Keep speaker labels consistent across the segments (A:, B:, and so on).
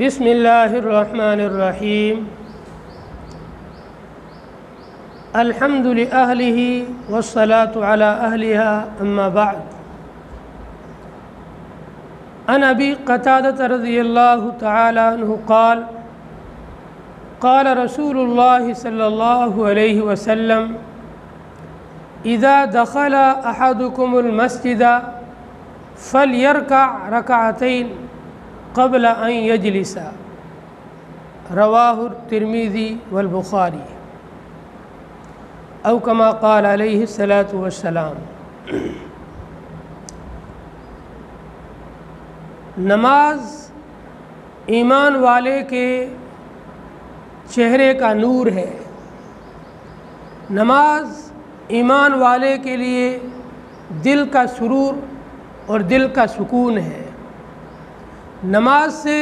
A: بسم اللہ الرحمن الرحیم الحمد لأہلہ والصلاة علی اہلہا اما بعد عن ابی قتادہ رضی اللہ تعالی عنہ قال قال رسول اللہ صلی اللہ علیہ وسلم اذا دخل احدکم المسجد فلیرکع رکعتین قبل ان یجلس رواہ الترمذی والبخاری او کما قال علیہ الصلاۃ والسلام۔ نماز ایمان والے کے چہرے کا نور ہے۔ نماز ایمان والے کے لیے دل کا سرور اور دل کا سکون ہے۔ نماز سے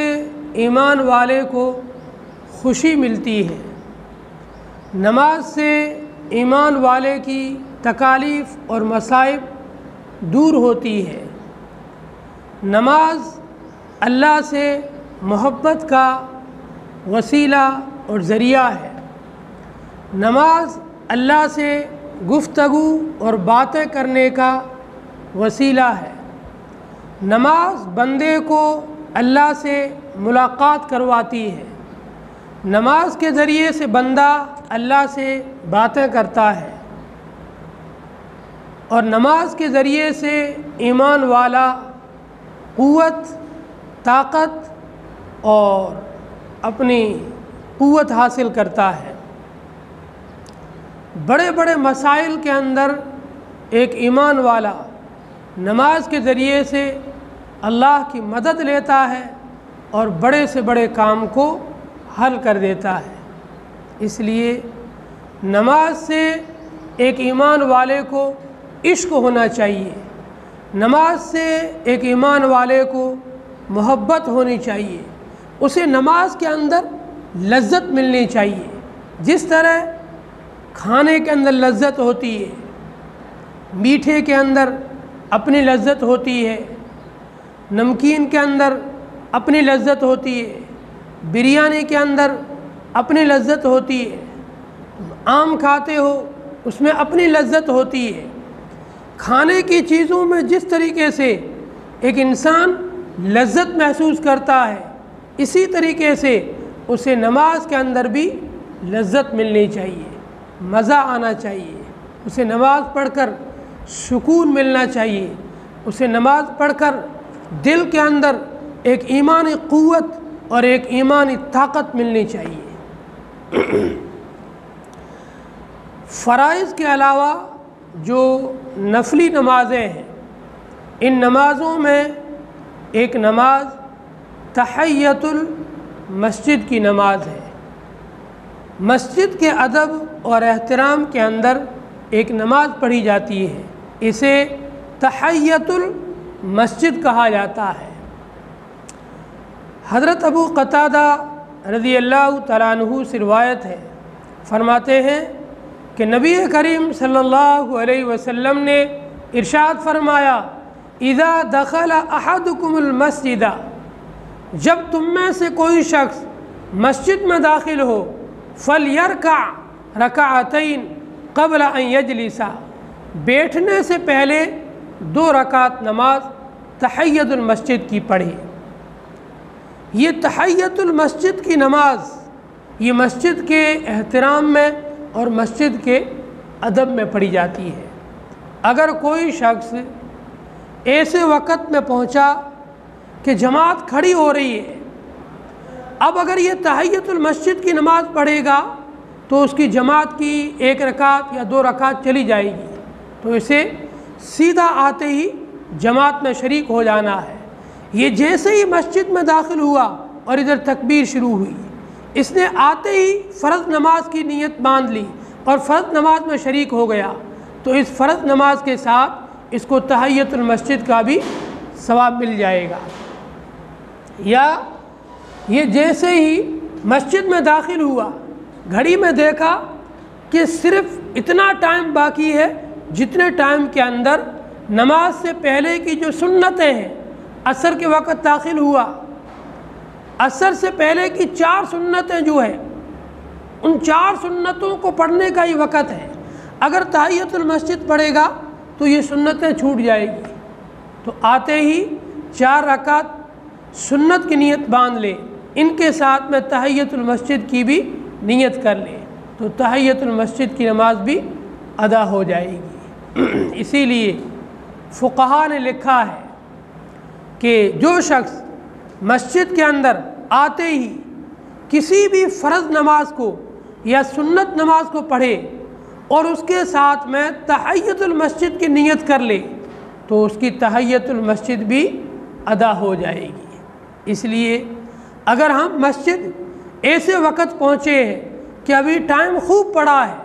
A: ایمان والے کو خوشی ملتی ہے۔ نماز سے ایمان والے کی تکالیف اور مصائب دور ہوتی ہے۔ نماز اللہ سے محبت کا وسیلہ اور ذریعہ ہے۔ نماز اللہ سے گفتگو اور باتیں کرنے کا وسیلہ ہے۔ نماز بندے کو اللہ سے ملاقات کرواتی ہے۔ نماز کے ذریعے سے بندہ اللہ سے باتیں کرتا ہے، اور نماز کے ذریعے سے ایمان والا قوت، طاقت اور اپنی قوت حاصل کرتا ہے۔ بڑے بڑے مسائل کے اندر ایک ایمان والا نماز کے ذریعے سے اللہ کی مدد لیتا ہے اور بڑے سے بڑے کام کو حل کر دیتا ہے۔ اس لیے نماز سے ایک ایمان والے کو عشق ہونا چاہیے۔ نماز سے ایک ایمان والے کو محبت ہونی چاہیے۔ اسے نماز کے اندر لذت ملنی چاہیے۔ جس طرح کھانے کے اندر لذت ہوتی ہے، میٹھے کے اندر اپنی لذت ہوتی ہے، نمکین کے اندر اپنی لذت ہوتی ہے، بریانی کے اندر اپنی لذت ہوتی ہے، آم کھاتے ہو اس میں اپنی لذت ہوتی ہے۔ کھانے کی چیزوں میں جس طریقے سے ایک انسان لذت محسوس کرتا ہے، اسی طریقے سے اسے نماز کے اندر بھی لذت ملنی چاہیے، مزہ آنا چاہیے۔ اسے نماز پڑھ کر سکون ملنا چاہیے۔ اسے نماز پڑھ کر دل کے اندر ایک ایمانی قوت اور ایک ایمانی طاقت ملنی چاہیے۔ فرائض کے علاوہ جو نفلی نمازیں ہیں، ان نمازوں میں ایک نماز تحیۃ المسجد کی نماز ہے۔ مسجد کے ادب اور احترام کے اندر ایک نماز پڑھی جاتی ہے، اسے تحیۃ المسجد کہا جاتا ہے۔ حضرت ابو قتادہ رضی اللہ تعالیٰ عنہ سے روایت ہے، فرماتے ہیں کہ نبی کریم صلی اللہ علیہ وسلم نے ارشاد فرمایا، اذا دخل احدکم المسجد، جب تم میں سے کوئی شخص مسجد میں داخل ہو، فلیرکع رکعتین قبل ان یجلس، بیٹھنے سے پہلے 2 رکعت نماز تحیۃ المسجد کی پڑھے۔ یہ تحیۃ المسجد کی نماز یہ مسجد کے احترام میں اور مسجد کے ادب میں پڑھی جاتی ہے۔ اگر کوئی شخص ایسے وقت میں پہنچا کہ جماعت کھڑی ہو رہی ہے، اب اگر یہ تحیۃ المسجد کی نماز پڑھے گا تو اس کی جماعت کی 1 رکعت یا 2 رکعت چلی جائے گی، تو اسے سیدھا آتے ہی جماعت میں شریک ہو جانا ہے۔ یہ جیسے ہی مسجد میں داخل ہوا اور ادھر تکبیر شروع ہوئی، اس نے آتے ہی فرض نماز کی نیت باندھ لی اور فرض نماز میں شریک ہو گیا، تو اس فرض نماز کے ساتھ اس کو تحیۃ المسجد کا بھی ثواب مل جائے گا۔ یا یہ جیسے ہی مسجد میں داخل ہوا، گھڑی میں دیکھا کہ صرف اتنا ٹائم باقی ہے جتنے ٹائم کے اندر نماز سے پہلے کی جو سنتیں ہیں، عصر کے وقت داخل ہوا، عصر سے پہلے کی 4 سنتیں جو ہیں ان 4 سنتوں کو پڑھنے کا ہی وقت ہے۔ اگر تحیۃ المسجد پڑھے گا تو یہ سنتیں چھوٹ جائے گی، تو آتے ہی 4 رکعت سنت کی نیت باندھ لے، ان کے ساتھ میں تحیۃ المسجد کی بھی نیت کر لے، تو تحیۃ المسجد کی نماز بھی ادا ہو جائے گی۔ اسی لیے فقہا نے لکھا ہے کہ جو شخص مسجد کے اندر آتے ہی کسی بھی فرض نماز کو یا سنت نماز کو پڑھے اور اس کے ساتھ میں تحیۃ المسجد کی نیت کر لے تو اس کی تحیۃ المسجد بھی ادا ہو جائے گی۔ اس لیے اگر ہم مسجد ایسے وقت پہنچے ہیں کہ ابھی ٹائم خوب پڑا ہے،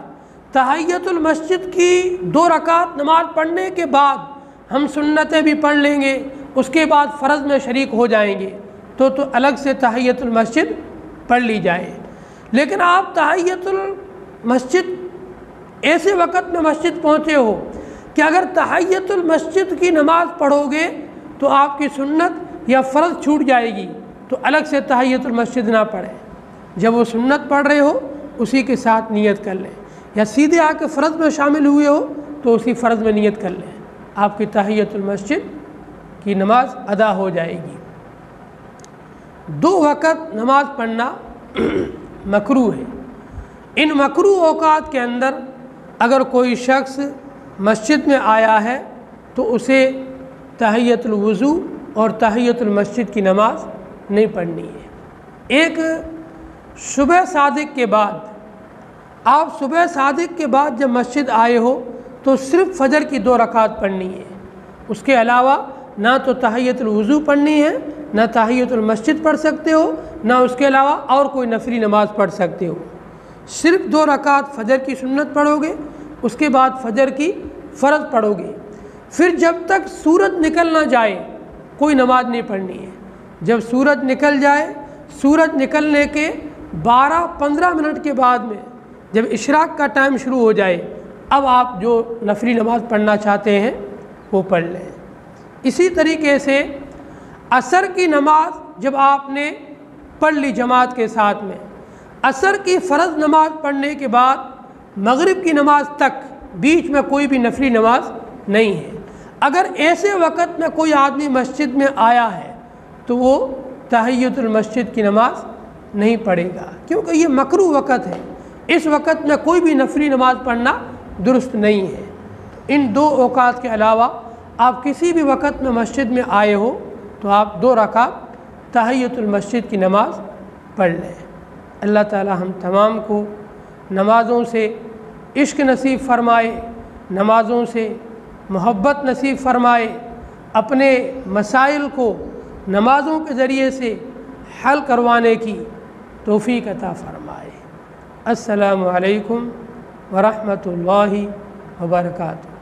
A: تحیۃ المسجد کی 2 رکعت نماز پڑھنے کے بعد ہم سنتیں بھی پڑھ لیں گے، اس کے بعد فرض میں شریک ہو جائیں گے، تو الگ سے تحیۃ المسجد پڑھ لی جائے۔ لیکن آپ تحیۃ المسجد ایسے وقت میں مسجد پہنچے ہو کہ اگر تحیۃ المسجد کی نماز پڑھو گے تو آپ کی سنت یا فرض چھوٹ جائے گی، تو الگ سے تحیۃ المسجد نہ پڑھیں۔ جب وہ سنت پڑھ رہے ہو اسی کے ساتھ نیت کر لیں، یا سیدھے آ کے فرض میں شامل ہوئے ہو تو اسی فرض میں نیت کر لیں، آپ کی تحیۃ المسجد کی نماز ادا ہو جائے گی۔ 2 وقت نماز پڑھنا مکروہ ہے۔ ان مکروہ اوقات کے اندر اگر کوئی شخص مسجد میں آیا ہے تو اسے تحیۃ الوضو اور تحیۃ المسجد کی نماز نہیں پڑھنی ہے۔ ایک صبح صادق کے بعد، آپ صبح صادق کے بعد جب مسجد آئے ہو تو صرف فجر کی 2 رکعت پڑھنی ہے، اس کے علاوہ نہ تو تحیۃ الوضو پڑھنی ہے، نہ تحیۃ المسجد پڑھ سکتے ہو، نہ اس کے علاوہ اور کوئی نفلی نماز پڑھ سکتے ہو۔ صرف 2 رکعت فجر کی سنت پڑھو گے، اس کے بعد فجر کی فرض پڑھو گے، پھر جب تک سورج نکل نہ جائے کوئی نماز نہیں پڑھنی ہے۔ جب سورج نکل جائے، سورج نکلنے کے 12-15 منٹ کے بعد میں جب اشراق کا ٹائم شروع ہو جائے، اب آپ جو نفلی نماز پڑھنا چاہتے ہیں وہ پڑھ لیں۔ اسی طریقے سے عصر کی نماز جب آپ نے پڑھ لی جماعت کے ساتھ میں، عصر کی فرض نماز پڑھنے کے بعد مغرب کی نماز تک بیچ میں کوئی بھی نفلی نماز نہیں ہے۔ اگر ایسے وقت میں کوئی آدمی مسجد میں آیا ہے تو وہ تحیۃ المسجد کی نماز نہیں پڑھے گا، کیونکہ یہ مکروہ وقت ہے، اس وقت میں کوئی بھی نفلی نماز پڑھنا درست نہیں ہے۔ ان 2 اوقات کے علاوہ آپ کسی بھی وقت میں مسجد میں آئے ہو تو آپ 2 رکعت تحیۃ المسجد کی نماز پڑھ لیں۔ اللہ تعالی ہم تمام کو نمازوں سے عشق نصیب فرمائے، نمازوں سے محبت نصیب فرمائے، اپنے مسائل کو نمازوں کے ذریعے سے حل کروانے کی توفیق عطا فرمائے۔ السلام علیکم ورحمۃ اللہ وبرکاتہ۔